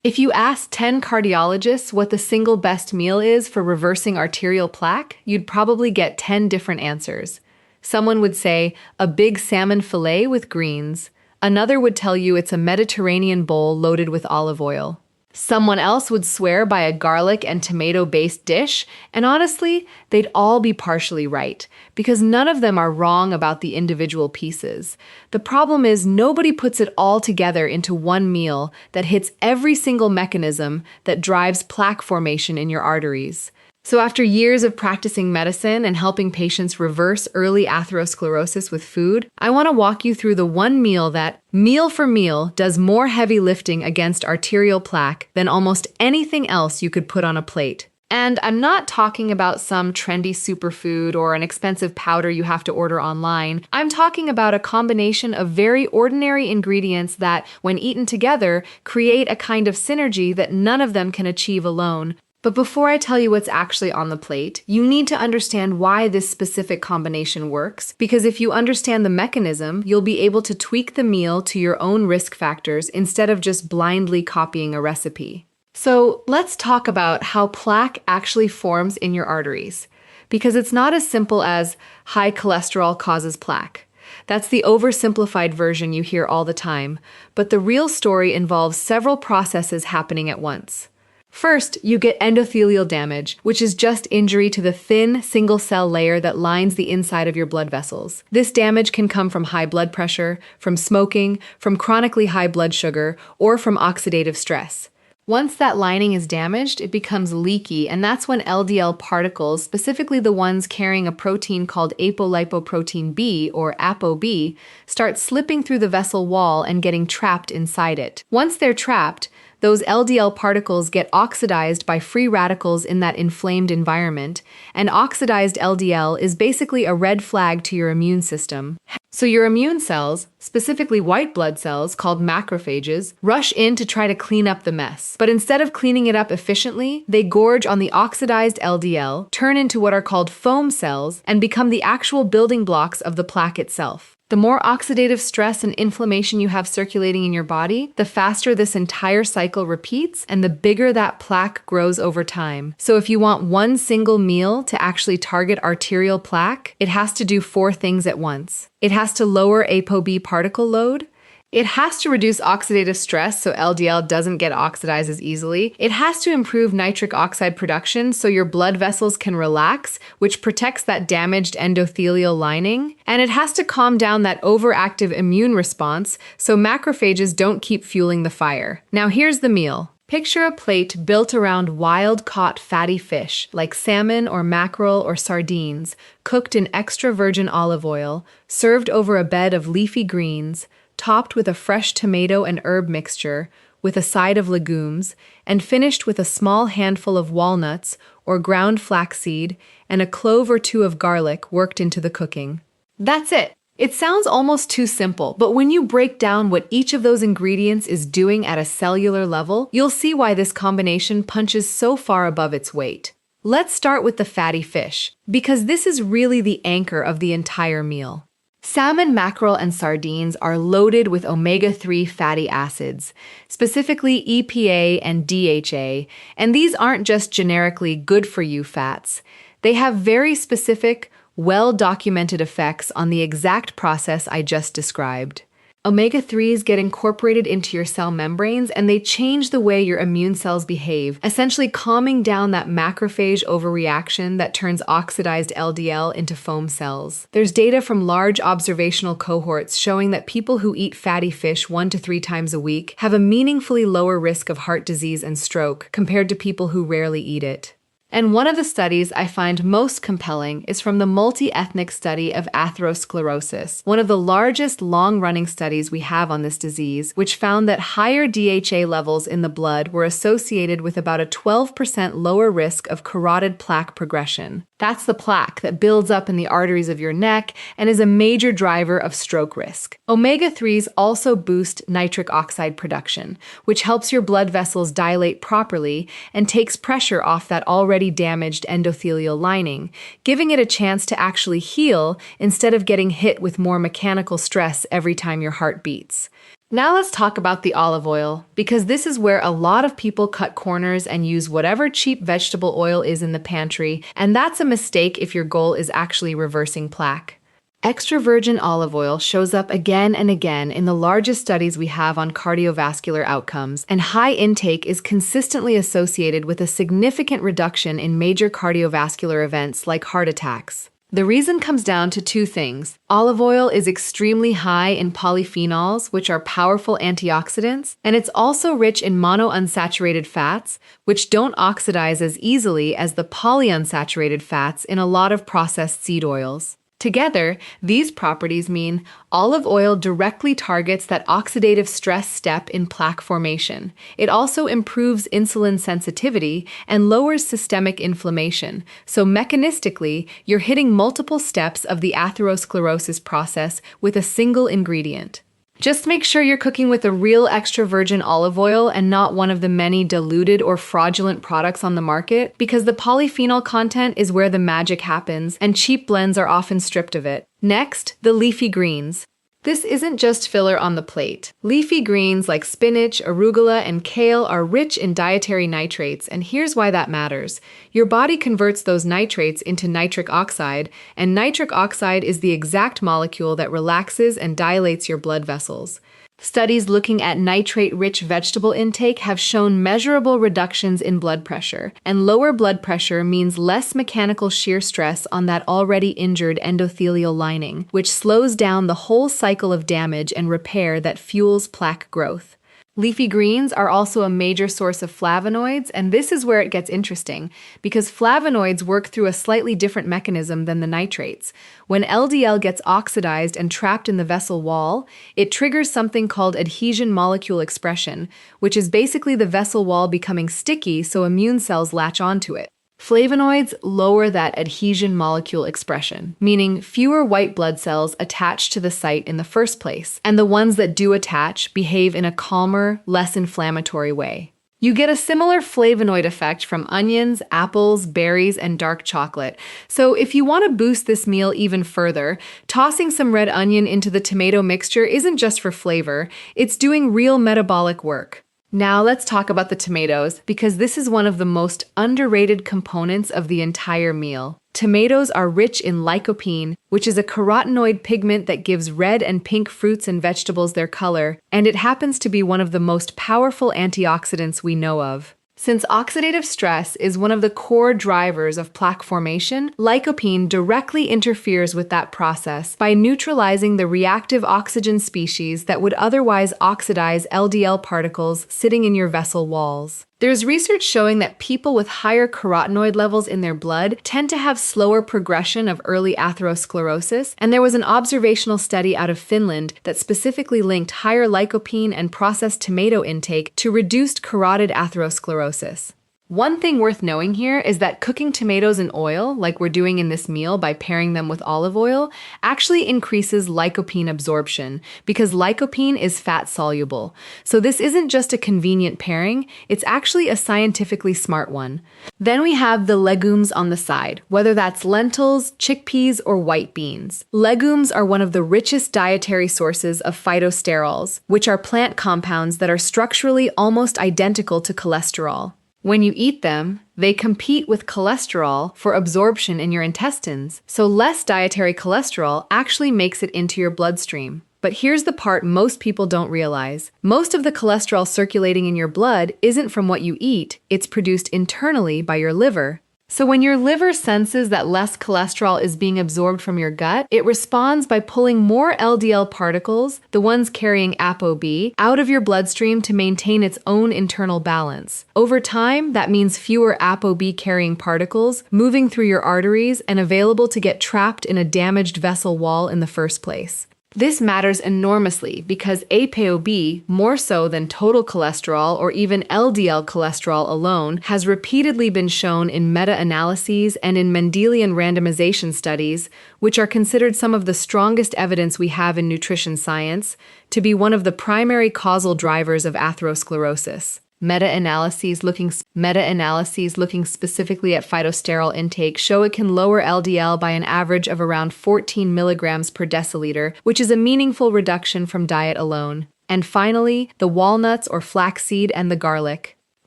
If you ask 10 cardiologists what the single best meal is for reversing arterial plaque, you'd probably get 10 different answers. Someone would say a big salmon fillet with greens. Another would tell you it's a Mediterranean bowl loaded with olive oil. Someone else would swear by a garlic and tomato-based dish, and honestly, they'd all be partially right, because none of them are wrong about the individual pieces. The problem is nobody puts it all together into one meal that hits every single mechanism that drives plaque formation in your arteries. So after years of practicing medicine and helping patients reverse early atherosclerosis with food, I want to walk you through the one meal that, meal for meal, does more heavy lifting against arterial plaque than almost anything else you could put on a plate. And I'm not talking about some trendy superfood or an expensive powder you have to order online. I'm talking about a combination of very ordinary ingredients that, when eaten together, create a kind of synergy that none of them can achieve alone. But before I tell you what's actually on the plate, you need to understand why this specific combination works, because if you understand the mechanism, you'll be able to tweak the meal to your own risk factors instead of just blindly copying a recipe. So let's talk about how plaque actually forms in your arteries, because it's not as simple as high cholesterol causes plaque. That's the oversimplified version you hear all the time, but the real story involves several processes happening at once. First, you get endothelial damage, which is just injury to the thin, single-cell layer that lines the inside of your blood vessels. This damage can come from high blood pressure, from smoking, from chronically high blood sugar, or from oxidative stress. Once that lining is damaged, it becomes leaky, and that's when LDL particles, specifically the ones carrying a protein called apolipoprotein B, or apoB, start slipping through the vessel wall and getting trapped inside it. Once they're trapped, those LDL particles get oxidized by free radicals in that inflamed environment, and oxidized LDL is basically a red flag to your immune system. So your immune cells, specifically white blood cells called macrophages, rush in to try to clean up the mess. But instead of cleaning it up efficiently, they gorge on the oxidized LDL, turn into what are called foam cells, and become the actual building blocks of the plaque itself. The more oxidative stress and inflammation you have circulating in your body, the faster this entire cycle repeats and the bigger that plaque grows over time. So if you want one single meal to actually target arterial plaque, it has to do 4 things at once. It has to lower apoB particle load. It has to reduce oxidative stress so LDL doesn't get oxidized as easily. It has to improve nitric oxide production so your blood vessels can relax, which protects that damaged endothelial lining. And it has to calm down that overactive immune response so macrophages don't keep fueling the fire. Now here's the meal. Picture a plate built around wild-caught fatty fish like salmon or mackerel or sardines, cooked in extra virgin olive oil, served over a bed of leafy greens, topped with a fresh tomato and herb mixture, with a side of legumes, and finished with a small handful of walnuts or ground flaxseed and a clove or 2 of garlic worked into the cooking. That's it. It sounds almost too simple, but when you break down what each of those ingredients is doing at a cellular level, you'll see why this combination punches so far above its weight. Let's start with the fatty fish, because this is really the anchor of the entire meal. Salmon, mackerel, and sardines are loaded with omega-3 fatty acids, specifically EPA and DHA, and these aren't just generically good-for-you fats. They have very specific, well-documented effects on the exact process I just described. Omega-3s get incorporated into your cell membranes and they change the way your immune cells behave, essentially calming down that macrophage overreaction that turns oxidized LDL into foam cells. There's data from large observational cohorts showing that people who eat fatty fish 1 to 3 times a week have a meaningfully lower risk of heart disease and stroke compared to people who rarely eat it. And one of the studies I find most compelling is from the multi-ethnic study of atherosclerosis, one of the largest long-running studies we have on this disease, which found that higher DHA levels in the blood were associated with about a 12% lower risk of carotid plaque progression. That's the plaque that builds up in the arteries of your neck and is a major driver of stroke risk. Omega-3s also boost nitric oxide production, which helps your blood vessels dilate properly and takes pressure off that already damaged endothelial lining, giving it a chance to actually heal instead of getting hit with more mechanical stress every time your heart beats. Now let's talk about the olive oil, because this is where a lot of people cut corners and use whatever cheap vegetable oil is in the pantry, and that's a mistake if your goal is actually reversing plaque. Extra virgin olive oil shows up again and again in the largest studies we have on cardiovascular outcomes, and high intake is consistently associated with a significant reduction in major cardiovascular events like heart attacks. The reason comes down to two things. Olive oil is extremely high in polyphenols, which are powerful antioxidants, and it's also rich in monounsaturated fats, which don't oxidize as easily as the polyunsaturated fats in a lot of processed seed oils. Together, these properties mean olive oil directly targets that oxidative stress step in plaque formation. It also improves insulin sensitivity and lowers systemic inflammation. So mechanistically, you're hitting multiple steps of the atherosclerosis process with a single ingredient. Just make sure you're cooking with a real extra virgin olive oil and not one of the many diluted or fraudulent products on the market, because the polyphenol content is where the magic happens, and cheap blends are often stripped of it. Next, the leafy greens. This isn't just filler on the plate. Leafy greens like spinach, arugula, and kale are rich in dietary nitrates, and here's why that matters. Your body converts those nitrates into nitric oxide, and nitric oxide is the exact molecule that relaxes and dilates your blood vessels. Studies looking at nitrate-rich vegetable intake have shown measurable reductions in blood pressure, and lower blood pressure means less mechanical shear stress on that already injured endothelial lining, which slows down the whole cycle of damage and repair that fuels plaque growth. Leafy greens are also a major source of flavonoids, and this is where it gets interesting, because flavonoids work through a slightly different mechanism than the nitrates. When LDL gets oxidized and trapped in the vessel wall, it triggers something called adhesion molecule expression, which is basically the vessel wall becoming sticky so immune cells latch onto it. Flavonoids lower that adhesion molecule expression, meaning fewer white blood cells attach to the site in the first place, and the ones that do attach behave in a calmer, less inflammatory way. You get a similar flavonoid effect from onions, apples, berries, and dark chocolate. So if you want to boost this meal even further, tossing some red onion into the tomato mixture isn't just for flavor, it's doing real metabolic work. Now let's talk about the tomatoes, because this is one of the most underrated components of the entire meal. Tomatoes are rich in lycopene, which is a carotenoid pigment that gives red and pink fruits and vegetables their color, and it happens to be one of the most powerful antioxidants we know of. Since oxidative stress is one of the core drivers of plaque formation, lycopene directly interferes with that process by neutralizing the reactive oxygen species that would otherwise oxidize LDL particles sitting in your vessel walls. There's research showing that people with higher carotenoid levels in their blood tend to have slower progression of early atherosclerosis, and there was an observational study out of Finland that specifically linked higher lycopene and processed tomato intake to reduced carotid atherosclerosis. One thing worth knowing here is that cooking tomatoes in oil, like we're doing in this meal by pairing them with olive oil, actually increases lycopene absorption because lycopene is fat-soluble. So this isn't just a convenient pairing, it's actually a scientifically smart one. Then we have the legumes on the side, whether that's lentils, chickpeas, or white beans. Legumes are one of the richest dietary sources of phytosterols, which are plant compounds that are structurally almost identical to cholesterol. When you eat them, they compete with cholesterol for absorption in your intestines, so less dietary cholesterol actually makes it into your bloodstream. But here's the part most people don't realize. Most of the cholesterol circulating in your blood isn't from what you eat, it's produced internally by your liver. So when your liver senses that less cholesterol is being absorbed from your gut, it responds by pulling more LDL particles, the ones carrying apoB, out of your bloodstream to maintain its own internal balance. Over time, that means fewer apoB-carrying particles moving through your arteries and available to get trapped in a damaged vessel wall in the first place. This matters enormously because apoB, more so than total cholesterol or even LDL cholesterol alone, has repeatedly been shown in meta-analyses and in Mendelian randomization studies, which are considered some of the strongest evidence we have in nutrition science, to be one of the primary causal drivers of atherosclerosis. Meta-analyses looking specifically at phytosterol intake show it can lower LDL by an average of around 14 milligrams per deciliter, which is a meaningful reduction from diet alone. And finally, the walnuts or flaxseed and the garlic.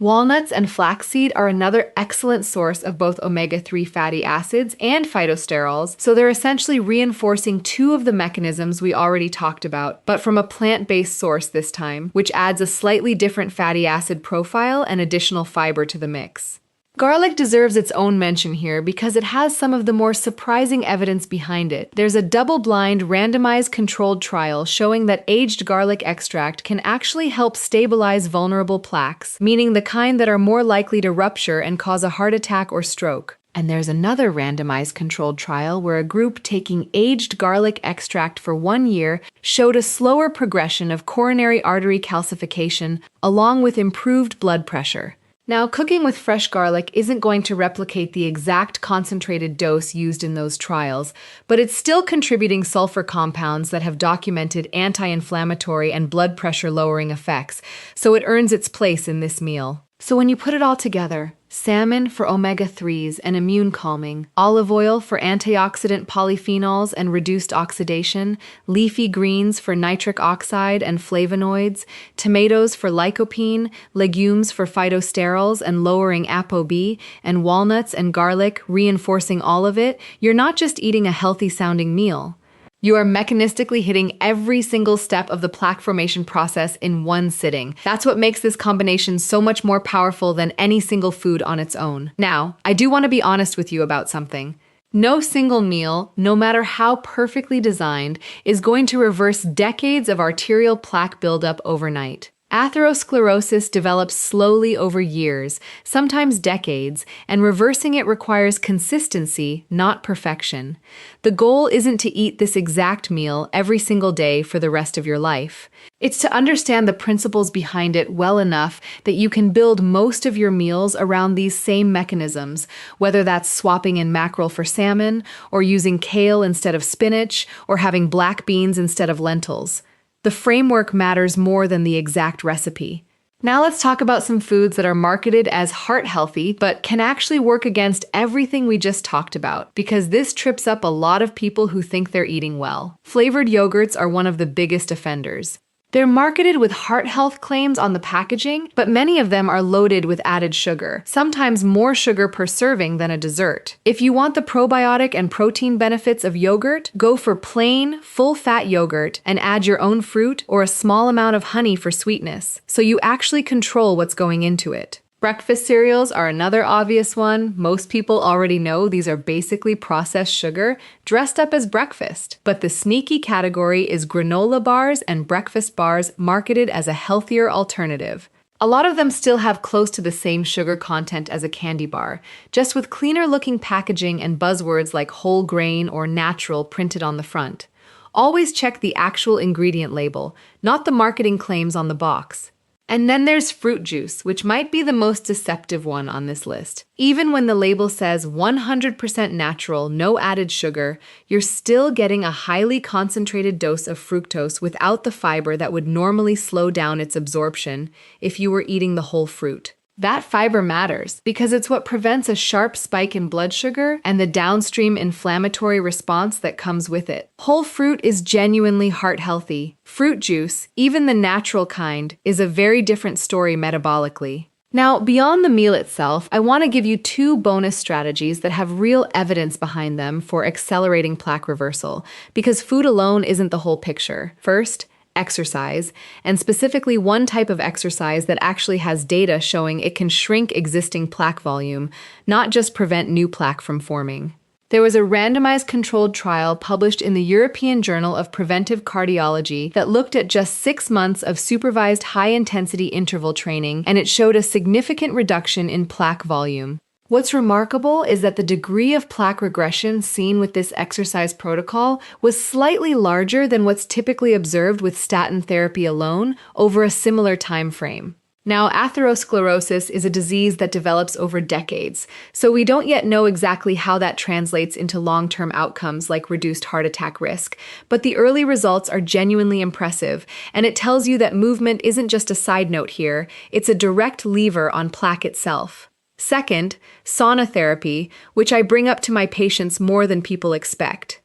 Walnuts and flaxseed are another excellent source of both omega-3 fatty acids and phytosterols, so they're essentially reinforcing two of the mechanisms we already talked about, but from a plant-based source this time, which adds a slightly different fatty acid profile and additional fiber to the mix. Garlic deserves its own mention here because it has some of the more surprising evidence behind it. There's a double-blind, randomized controlled trial showing that aged garlic extract can actually help stabilize vulnerable plaques, meaning the kind that are more likely to rupture and cause a heart attack or stroke. And there's another randomized controlled trial where a group taking aged garlic extract for 1 year showed a slower progression of coronary artery calcification along with improved blood pressure. Now, cooking with fresh garlic isn't going to replicate the exact concentrated dose used in those trials, but it's still contributing sulfur compounds that have documented anti-inflammatory and blood pressure lowering effects, so it earns its place in this meal. So when you put it all together, salmon for omega-3s and immune calming, olive oil for antioxidant polyphenols and reduced oxidation, leafy greens for nitric oxide and flavonoids, tomatoes for lycopene, legumes for phytosterols and lowering apoB, and walnuts and garlic reinforcing all of it, you're not just eating a healthy-sounding meal. You are mechanistically hitting every single step of the plaque formation process in one sitting. That's what makes this combination so much more powerful than any single food on its own. Now, I do want to be honest with you about something. No single meal, no matter how perfectly designed, is going to reverse decades of arterial plaque buildup overnight. Atherosclerosis develops slowly over years, sometimes decades, and reversing it requires consistency, not perfection. The goal isn't to eat this exact meal every single day for the rest of your life. It's to understand the principles behind it well enough that you can build most of your meals around these same mechanisms, whether that's swapping in mackerel for salmon, or using kale instead of spinach, or having black beans instead of lentils. The framework matters more than the exact recipe. Now let's talk about some foods that are marketed as heart healthy, but can actually work against everything we just talked about, because this trips up a lot of people who think they're eating well. Flavored yogurts are one of the biggest offenders. They're marketed with heart health claims on the packaging, but many of them are loaded with added sugar, sometimes more sugar per serving than a dessert. If you want the probiotic and protein benefits of yogurt, go for plain, full-fat yogurt and add your own fruit or a small amount of honey for sweetness, so you actually control what's going into it. Breakfast cereals are another obvious one. Most people already know these are basically processed sugar dressed up as breakfast. But the sneaky category is granola bars and breakfast bars marketed as a healthier alternative. A lot of them still have close to the same sugar content as a candy bar, just with cleaner looking packaging and buzzwords like whole grain or natural printed on the front. Always check the actual ingredient label, not the marketing claims on the box. And then there's fruit juice, which might be the most deceptive one on this list. Even when the label says 100% natural, no added sugar, you're still getting a highly concentrated dose of fructose without the fiber that would normally slow down its absorption if you were eating the whole fruit. That fiber matters because it's what prevents a sharp spike in blood sugar and the downstream inflammatory response that comes with it. Whole fruit is genuinely heart healthy. Fruit juice, even the natural kind, is a very different story metabolically. Now, beyond the meal itself, I want to give you 2 bonus strategies that have real evidence behind them for accelerating plaque reversal, because food alone isn't the whole picture. First, exercise, and specifically one type of exercise that actually has data showing it can shrink existing plaque volume, not just prevent new plaque from forming. There was a randomized controlled trial published in the European Journal of Preventive Cardiology that looked at just 6 months of supervised high-intensity interval training, and it showed a significant reduction in plaque volume. What's remarkable is that the degree of plaque regression seen with this exercise protocol was slightly larger than what's typically observed with statin therapy alone over a similar time frame. Now, atherosclerosis is a disease that develops over decades, so we don't yet know exactly how that translates into long-term outcomes like reduced heart attack risk, but the early results are genuinely impressive, and it tells you that movement isn't just a side note here, it's a direct lever on plaque itself. Second, sauna therapy, which I bring up to my patients more than people expect.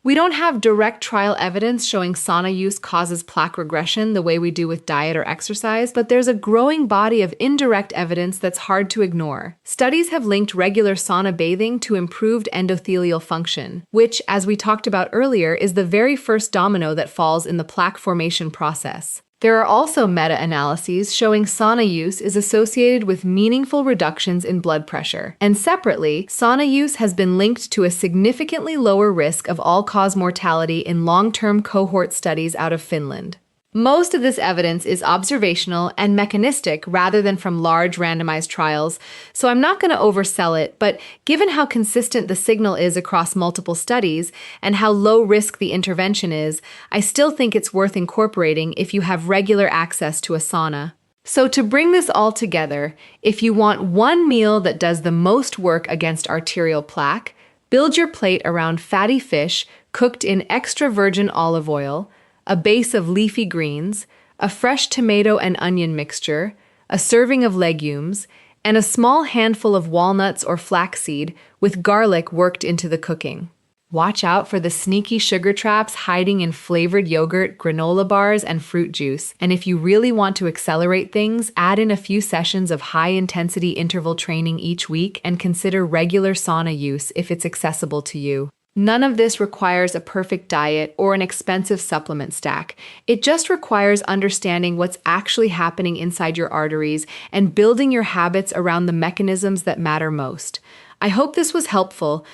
We don't have direct trial evidence showing sauna use causes plaque regression the way we do with diet or exercise, but there's a growing body of indirect evidence that's hard to ignore. Studies have linked regular sauna bathing to improved endothelial function, which, as we talked about earlier, is the very first domino that falls in the plaque formation process. There are also meta-analyses showing sauna use is associated with meaningful reductions in blood pressure. And separately, sauna use has been linked to a significantly lower risk of all-cause mortality in long-term cohort studies out of Finland. Most of this evidence is observational and mechanistic rather than from large randomized trials, so I'm not going to oversell it, but given how consistent the signal is across multiple studies and how low risk the intervention is, I still think it's worth incorporating if you have regular access to a sauna. So to bring this all together, if you want one meal that does the most work against arterial plaque, build your plate around fatty fish cooked in extra virgin olive oil, a base of leafy greens, a fresh tomato and onion mixture, a serving of legumes, and a small handful of walnuts or flaxseed with garlic worked into the cooking. Watch out for the sneaky sugar traps hiding in flavored yogurt, granola bars, and fruit juice. And if you really want to accelerate things, add in a few sessions of high-intensity interval training each week and consider regular sauna use if it's accessible to you. None of this requires a perfect diet or an expensive supplement stack. It just requires understanding what's actually happening inside your arteries and building your habits around the mechanisms that matter most. I hope this was helpful,